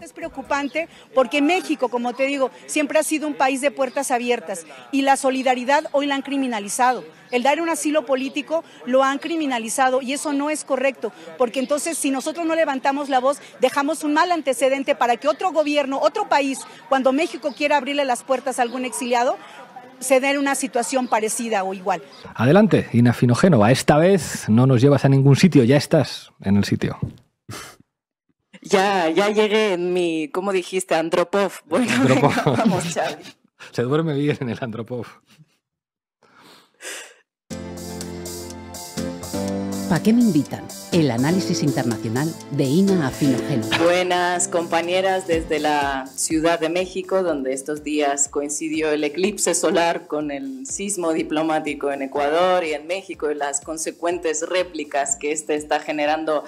es preocupante porque México, como te digo, siempre ha sido un país de puertas abiertas y la solidaridad hoy la han criminalizado. El dar un asilo político lo han criminalizado y eso no es correcto, porque entonces si nosotros no levantamos la voz, dejamos un mal antecedente para que otro gobierno, otro país, cuando México quiera abrirle las puertas a algún exiliado, se dé una situación parecida o igual. Adelante, Ina Finogénova. Esta vez no nos llevas a ningún sitio, ya estás en el sitio. Ya llegué en mi, ¿cómo dijiste? Andropov. Bueno, Andropov. Venga, vamos, Xavi. Se duerme bien en el Andropov. ¿Para qué me invitan? El análisis internacional de Ina Finogénova. Buenas compañeras desde la Ciudad de México, donde estos días coincidió el eclipse solar con el sismo diplomático en Ecuador y en México y las consecuentes réplicas que este está generando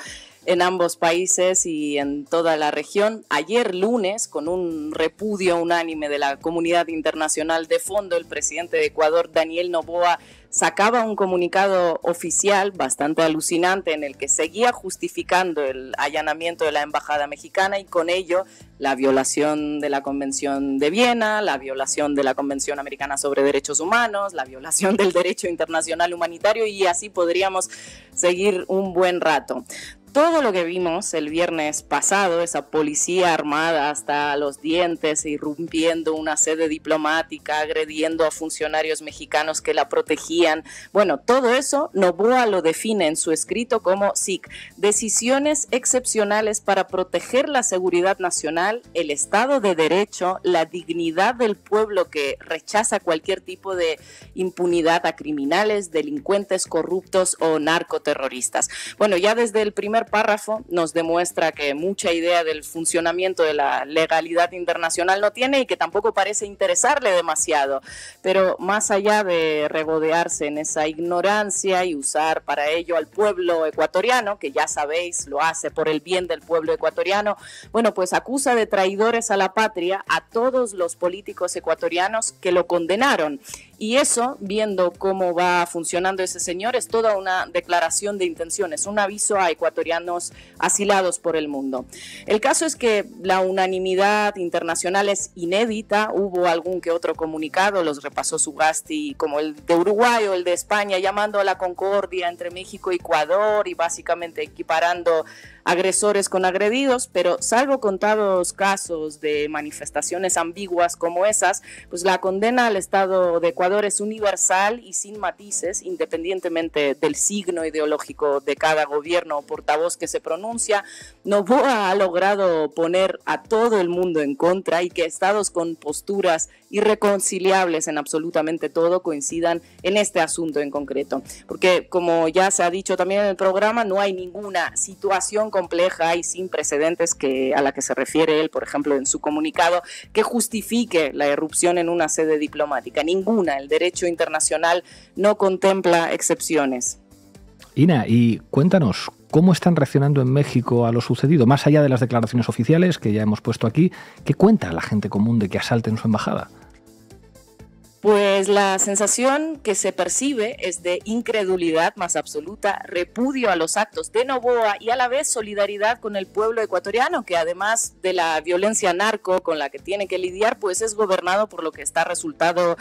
en ambos países y en toda la región. Ayer lunes, con un repudio unánime de la comunidad internacional de fondo, el presidente de Ecuador, Daniel Noboa, sacaba un comunicado oficial bastante alucinante en el que seguía justificando el allanamiento de la embajada mexicana y con ello la violación de la Convención de Viena, la violación de la Convención Americana sobre Derechos Humanos, la violación del derecho internacional humanitario y así podríamos seguir un buen rato. Todo lo que vimos el viernes pasado, esa policía armada hasta los dientes, irrumpiendo una sede diplomática, agrediendo a funcionarios mexicanos que la protegían, bueno, todo eso Noboa lo define en su escrito como SIC, decisiones excepcionales para proteger la seguridad nacional, el Estado de Derecho, la dignidad del pueblo que rechaza cualquier tipo de impunidad a criminales, delincuentes corruptos o narcoterroristas. Bueno, ya desde el primer párrafo nos demuestra que mucha idea del funcionamiento de la legalidad internacional no tiene y que tampoco parece interesarle demasiado, pero más allá de regodearse en esa ignorancia y usar para ello al pueblo ecuatoriano, que ya sabéis lo hace por el bien del pueblo ecuatoriano, bueno, pues acusa de traidores a la patria a todos los políticos ecuatorianos que lo condenaron. Y eso, viendo cómo va funcionando ese señor, es toda una declaración de intenciones, un aviso a ecuatorianos asilados por el mundo. El caso es que la unanimidad internacional es inédita, hubo algún que otro comunicado, los repasó Sugasti, como el de Uruguay o el de España, llamando a la concordia entre México y Ecuador y básicamente equiparando agresores con agredidos, pero salvo contados casos de manifestaciones ambiguas como esas, pues la condena al Estado de Ecuador es universal y sin matices, independientemente del signo ideológico de cada gobierno o portavoz que se pronuncia. Noboa ha logrado poner a todo el mundo en contra y que estados con posturas irreconciliables en absolutamente todo coincidan en este asunto en concreto. Porque, como ya se ha dicho también en el programa, no hay ninguna situación compleja y sin precedentes a la que se refiere él, por ejemplo, en su comunicado, que justifique la irrupción en una sede diplomática. Ninguna. El derecho internacional no contempla excepciones. Ina, y cuéntanos, ¿cómo están reaccionando en México a lo sucedido? Más allá de las declaraciones oficiales que ya hemos puesto aquí, ¿qué cuenta la gente común de que asalten su embajada? Pues la sensación que se percibe es de incredulidad más absoluta, repudio a los actos de Noboa y a la vez solidaridad con el pueblo ecuatoriano, que además de la violencia narco con la que tiene que lidiar, pues es gobernado por lo que está resultando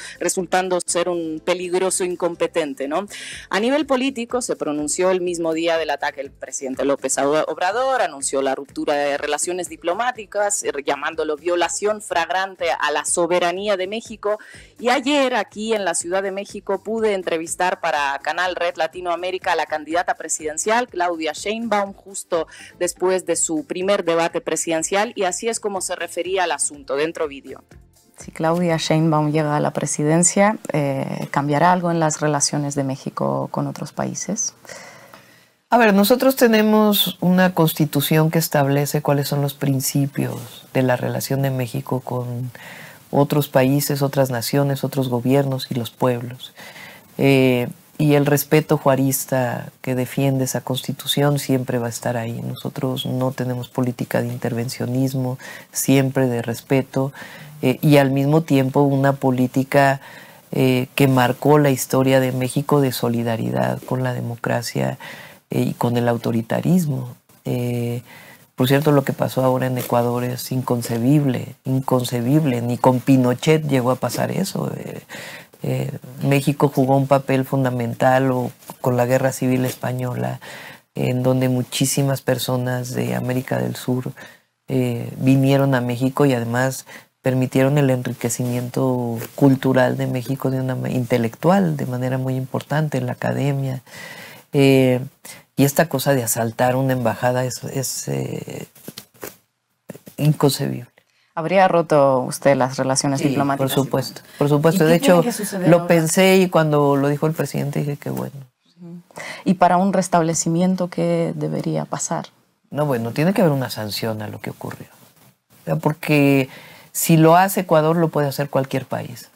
ser un peligroso incompetente, ¿no? A nivel político se pronunció el mismo día del ataque el presidente López Obrador, anunció la ruptura de relaciones diplomáticas, llamándolo violación flagrante a la soberanía de México. Y ayer aquí en la Ciudad de México pude entrevistar para Canal Red Latinoamérica a la candidata presidencial Claudia Sheinbaum justo después de su primer debate presidencial y así es como se refería al asunto. Dentro vídeo. Si Claudia Sheinbaum llega a la presidencia, ¿cambiará algo en las relaciones de México con otros países? A ver, nosotros tenemos una constitución que establece cuáles son los principios de la relación de México con otros países, otras naciones, otros gobiernos y los pueblos. Y el respeto juarista que defiende esa constitución siempre va a estar ahí. Nosotros no tenemos política de intervencionismo, siempre de respeto y al mismo tiempo una política que marcó la historia de México de solidaridad con la democracia y con el autoritarismo. Por cierto, lo que pasó ahora en Ecuador es inconcebible, inconcebible. Ni con Pinochet llegó a pasar eso. México jugó un papel fundamental con la Guerra Civil Española, en donde muchísimas personas de América del Sur vinieron a México y además permitieron el enriquecimiento cultural de México, intelectual, de manera muy importante en la academia. Y esta cosa de asaltar una embajada es inconcebible. ¿Habría roto usted las relaciones diplomáticas? Por supuesto, por supuesto. De hecho, lo pensé y cuando lo dijo el presidente dije que bueno. ¿Y para un restablecimiento qué debería pasar? No, bueno, tiene que haber una sanción a lo que ocurrió. Porque si lo hace Ecuador, lo puede hacer cualquier país.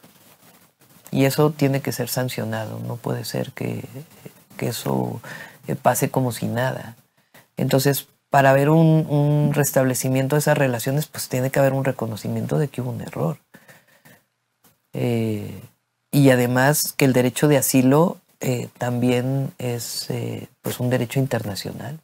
Y eso tiene que ser sancionado. No puede ser que eso pase como si nada. Entonces, para haber un restablecimiento de esas relaciones, pues tiene que haber un reconocimiento de que hubo un error. Y además que el derecho de asilo también es pues un derecho internacional.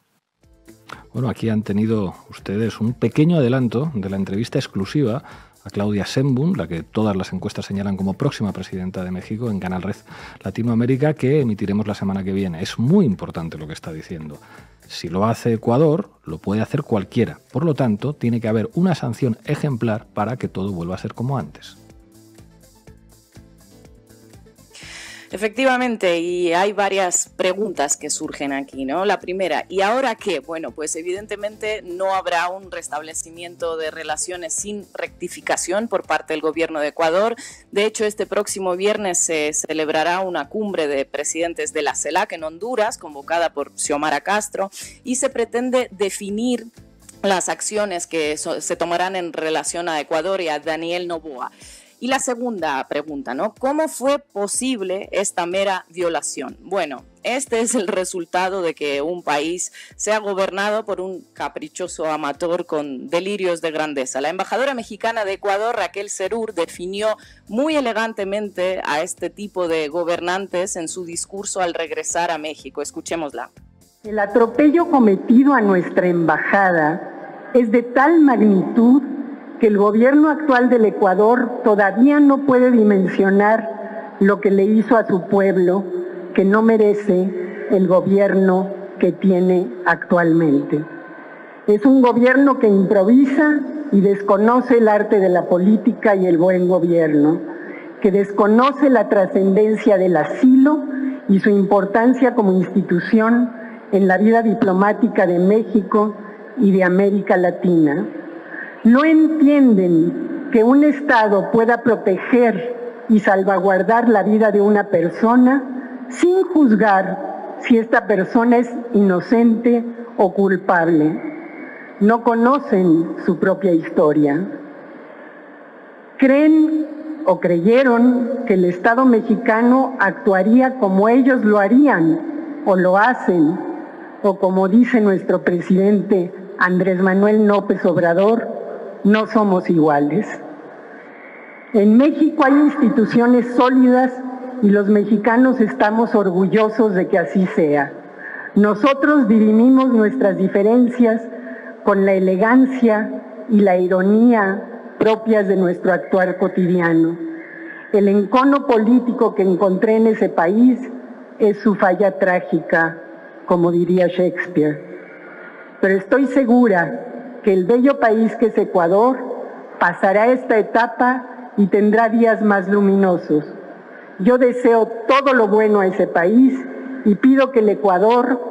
Bueno, aquí han tenido ustedes un pequeño adelanto de la entrevista exclusiva a Claudia Sheinbaum, la que todas las encuestas señalan como próxima presidenta de México, en Canal Red Latinoamérica, que emitiremos la semana que viene. Es muy importante lo que está diciendo. Si lo hace Ecuador, lo puede hacer cualquiera. Por lo tanto, tiene que haber una sanción ejemplar para que todo vuelva a ser como antes. Efectivamente, y hay varias preguntas que surgen aquí, ¿no? La primera, ¿y ahora qué? Bueno, pues evidentemente no habrá un restablecimiento de relaciones sin rectificación por parte del gobierno de Ecuador. De hecho, este próximo viernes se celebrará una cumbre de presidentes de la CELAC en Honduras, convocada por Xiomara Castro, y se pretende definir las acciones que se tomarán en relación a Ecuador y a Daniel Noboa. Y la segunda pregunta, ¿no? ¿Cómo fue posible esta mera violación? Bueno, este es el resultado de que un país sea gobernado por un caprichoso amateur con delirios de grandeza. La embajadora mexicana de Ecuador, Raquel Serur, definió muy elegantemente a este tipo de gobernantes en su discurso al regresar a México. Escuchémosla. El atropello cometido a nuestra embajada es de tal magnitud que el gobierno actual del Ecuador todavía no puede dimensionar lo que le hizo a su pueblo, que no merece el gobierno que tiene actualmente. Es un gobierno que improvisa y desconoce el arte de la política y el buen gobierno, que desconoce la trascendencia del asilo y su importancia como institución en la vida diplomática de México y de América Latina. No entienden que un Estado pueda proteger y salvaguardar la vida de una persona sin juzgar si esta persona es inocente o culpable. No conocen su propia historia. Creen o creyeron que el Estado mexicano actuaría como ellos lo harían o lo hacen, o como dice nuestro presidente Andrés Manuel López Obrador, no somos iguales. En México hay instituciones sólidas y los mexicanos estamos orgullosos de que así sea. Nosotros dirimimos nuestras diferencias con la elegancia y la ironía propias de nuestro actuar cotidiano. El encono político que encontré en ese país es su falla trágica, como diría Shakespeare. Pero estoy segura que el bello país que es Ecuador pasará esta etapa y tendrá días más luminosos. Yo deseo todo lo bueno a ese país y pido que el Ecuador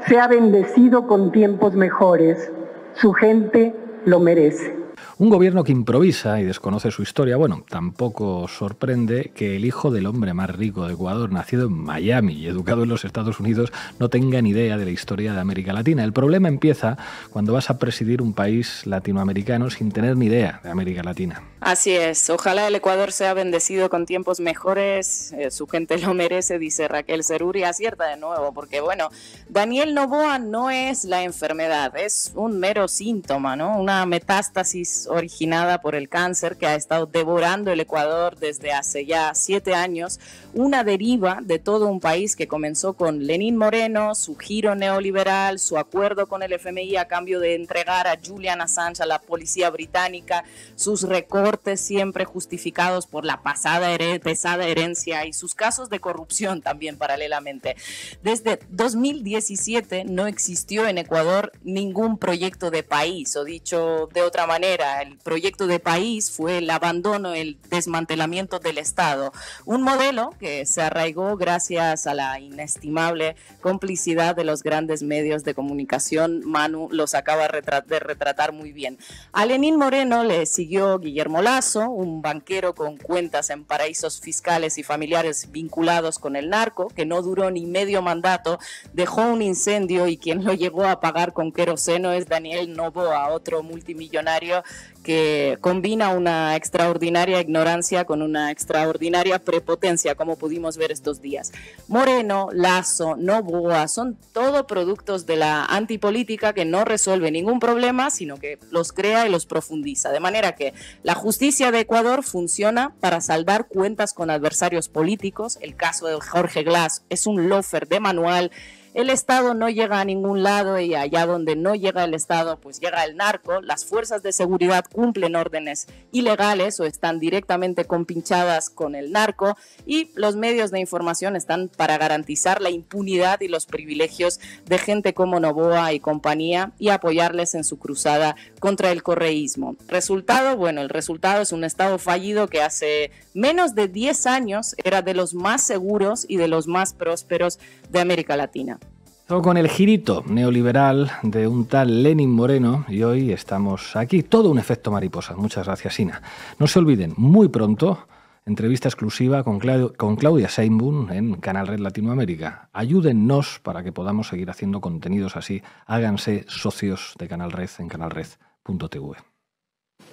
sea bendecido con tiempos mejores. Su gente lo merece. Un gobierno que improvisa y desconoce su historia, bueno, tampoco sorprende que el hijo del hombre más rico de Ecuador, nacido en Miami y educado en los Estados Unidos, no tenga ni idea de la historia de América Latina. El problema empieza cuando vas a presidir un país latinoamericano sin tener ni idea de América Latina. Así es, ojalá el Ecuador sea bendecido con tiempos mejores, su gente lo merece, dice Raquel Serur, y acierta de nuevo, porque bueno, Daniel Noboa no es la enfermedad, es un mero síntoma, ¿no? Una metástasis es originada por el cáncer que ha estado devorando el Ecuador desde hace ya 7 años, una deriva de todo un país que comenzó con Lenín Moreno, su giro neoliberal, su acuerdo con el FMI a cambio de entregar a Julian Assange a la policía británica, sus recortes siempre justificados por la pesada herencia y sus casos de corrupción también paralelamente. Desde 2017 no existió en Ecuador ningún proyecto de país, o dicho de otra manera, el proyecto de país fue el abandono, el desmantelamiento del Estado, un modelo que se arraigó gracias a la inestimable complicidad de los grandes medios de comunicación. Manu los acaba de retratar muy bien. A Lenín Moreno le siguió Guillermo Lasso, un banquero con cuentas en paraísos fiscales y familiares vinculados con el narco, que no duró ni medio mandato, dejó un incendio y quien lo llegó a apagar con queroseno es Daniel Noboa, otro multimillonario que combina una extraordinaria ignorancia con una extraordinaria prepotencia, como pudimos ver estos días. Moreno, Lasso, Noboa son todo productos de la antipolítica que no resuelve ningún problema, sino que los crea y los profundiza. De manera que la justicia de Ecuador funciona para saldar cuentas con adversarios políticos. El caso de Jorge Glass es un loafer de manual. El Estado no llega a ningún lado y allá donde no llega el Estado, pues llega el narco. Las fuerzas de seguridad cumplen órdenes ilegales o están directamente compinchadas con el narco y los medios de información están para garantizar la impunidad y los privilegios de gente como Noboa y compañía y apoyarles en su cruzada contra el correísmo. Resultado, bueno, el resultado es un Estado fallido que hace menos de 10 años era de los más seguros y de los más prósperos de América Latina. Con el girito neoliberal de un tal Lenín Moreno y hoy estamos aquí, todo un efecto mariposa. Muchas gracias, Ina. No se olviden, muy pronto, entrevista exclusiva con Claudia Sheinbaum en Canal Red Latinoamérica. Ayúdennos para que podamos seguir haciendo contenidos así. Háganse socios de Canal Red en canalred.tv.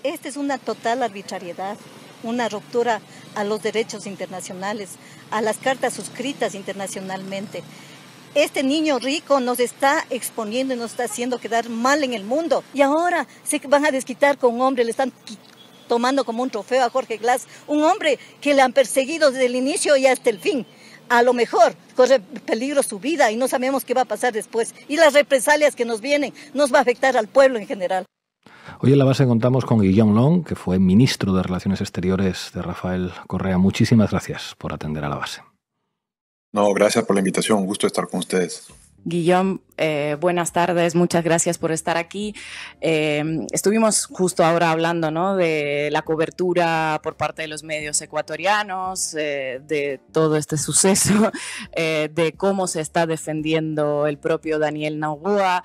Esta es una total arbitrariedad, una ruptura a los derechos internacionales, a las cartas suscritas internacionalmente. Este niño rico nos está exponiendo y nos está haciendo quedar mal en el mundo. Y ahora se van a desquitar con un hombre, le están tomando como un trofeo a Jorge Glass, un hombre que le han perseguido desde el inicio y hasta el fin. A lo mejor corre peligro su vida y no sabemos qué va a pasar después. Y las represalias que nos vienen nos va a afectar al pueblo en general. Hoy en la base contamos con Guillaume Long, que fue ministro de Relaciones Exteriores de Rafael Correa. Muchísimas gracias por atender a la base. No, gracias por la invitación, un gusto estar con ustedes. Guillaume, buenas tardes, muchas gracias por estar aquí. Estuvimos justo ahora hablando, ¿no?, de la cobertura por parte de los medios ecuatorianos, de todo este suceso, de cómo se está defendiendo el propio Daniel Noboa.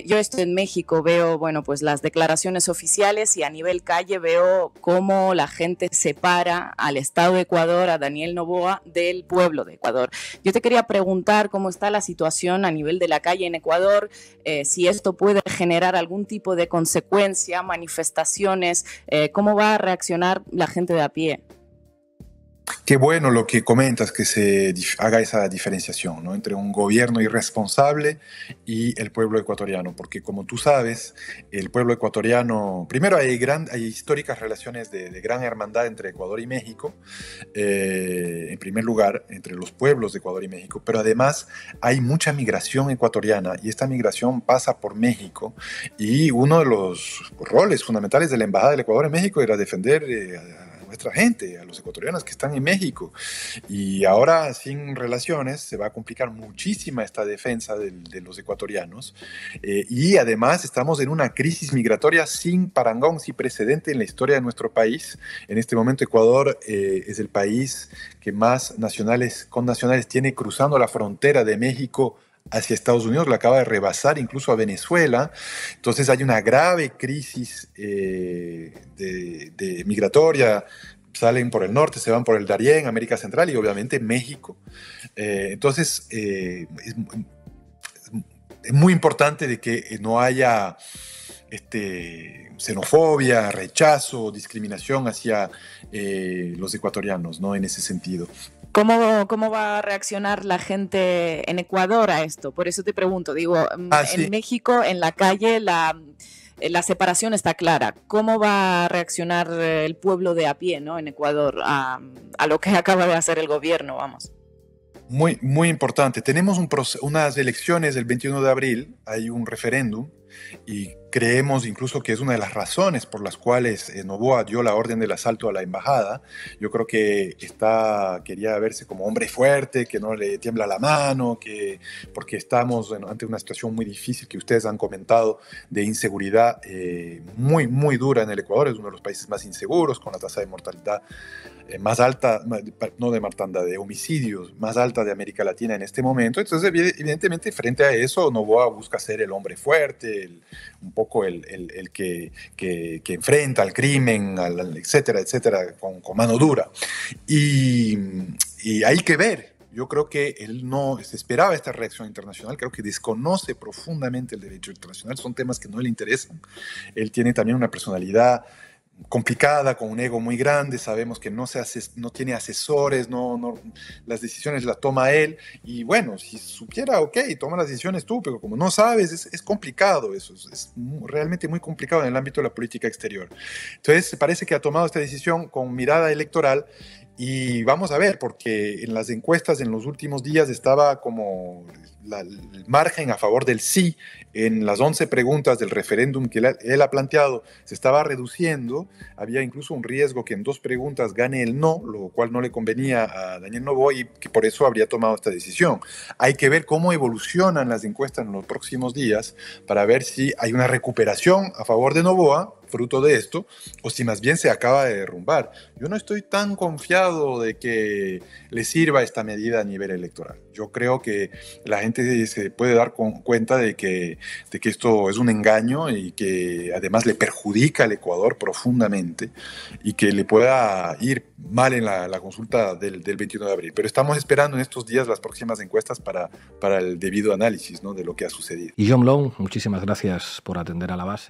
Yo estoy en México, veo, bueno, pues las declaraciones oficiales y a nivel calle veo cómo la gente separa al Estado de Ecuador, a Daniel Noboa, del pueblo de Ecuador. Yo te quería preguntar cómo está la situación a nivel de la calle en Ecuador, si esto puede generar algún tipo de consecuencia, manifestaciones, cómo va a reaccionar la gente de a pie. Qué bueno lo que comentas, que se haga esa diferenciación, ¿no?, entre un gobierno irresponsable y el pueblo ecuatoriano, porque como tú sabes, el pueblo ecuatoriano, primero hay históricas relaciones de gran hermandad entre Ecuador y México, en primer lugar, entre los pueblos de Ecuador y México, pero además hay mucha migración ecuatoriana y esta migración pasa por México y uno de los roles fundamentales de la Embajada del Ecuador en México era defender nuestra gente, a los ecuatorianos que están en México. Y ahora sin relaciones se va a complicar muchísimo esta defensa de los ecuatorianos. Y además estamos en una crisis migratoria sin parangón, sin precedente en la historia de nuestro país. En este momento Ecuador es el país que más connacionales tiene cruzando la frontera de México hacia Estados Unidos, lo acaba de rebasar incluso a Venezuela. Entonces hay una grave crisis de migratoria. Salen por el norte, se van por el Darién, América Central y obviamente México. Entonces es muy importante de que no haya xenofobia, rechazo, discriminación hacia los ecuatorianos, ¿no?, en ese sentido. ¿Cómo va a reaccionar la gente en Ecuador a esto? Por eso te pregunto, digo, sí. En México, en la calle, la separación está clara. ¿Cómo va a reaccionar el pueblo de a pie, ¿no?, en Ecuador a lo que acaba de hacer el gobierno? Vamos. Muy, muy importante. Tenemos unas elecciones el 21 de abril, hay un referéndum, y creemos incluso que es una de las razones por las cuales Noboa dio la orden del asalto a la embajada. Yo creo que quería verse como hombre fuerte, que no le tiembla la mano, porque estamos ante una situación muy difícil que ustedes han comentado, de inseguridad muy, muy dura en el Ecuador. Es uno de los países más inseguros, con la tasa de mortalidad más alta, no de mortandad, de homicidios más alta de América Latina en este momento. Entonces, evidentemente, frente a eso, Noboa busca ser el hombre fuerte, un poco el que enfrenta al crimen, etcétera, etcétera, con mano dura. Y hay que ver. Yo creo que él no se esperaba esta reacción internacional, creo que desconoce profundamente el derecho internacional, son temas que no le interesan. Él tiene también una personalidad complicada, con un ego muy grande, sabemos que no tiene asesores, las decisiones las toma él, y bueno, si supiera, ok, toma las decisiones tú, pero como no sabes, es complicado eso, es realmente muy complicado en el ámbito de la política exterior. Entonces, parece que ha tomado esta decisión con mirada electoral, y vamos a ver, porque en las encuestas en los últimos días estaba como el margen a favor del sí en las 11 preguntas del referéndum que él ha planteado se estaba reduciendo. Había incluso un riesgo que en 2 preguntas gane el no, lo cual no le convenía a Daniel Noboa y que por eso habría tomado esta decisión. Hay que ver cómo evolucionan las encuestas en los próximos días para ver si hay una recuperación a favor de Noboa, fruto de esto, o si más bien se acaba de derrumbar. Yo no estoy tan confiado de que le sirva esta medida a nivel electoral. Yo creo que la gente se puede dar cuenta de que esto es un engaño y que además le perjudica al Ecuador profundamente y que le pueda ir mal en la consulta del 21 de abril. Pero estamos esperando en estos días las próximas encuestas para el debido análisis, ¿no?, de lo que ha sucedido. Y John Long, muchísimas gracias por atender a la base.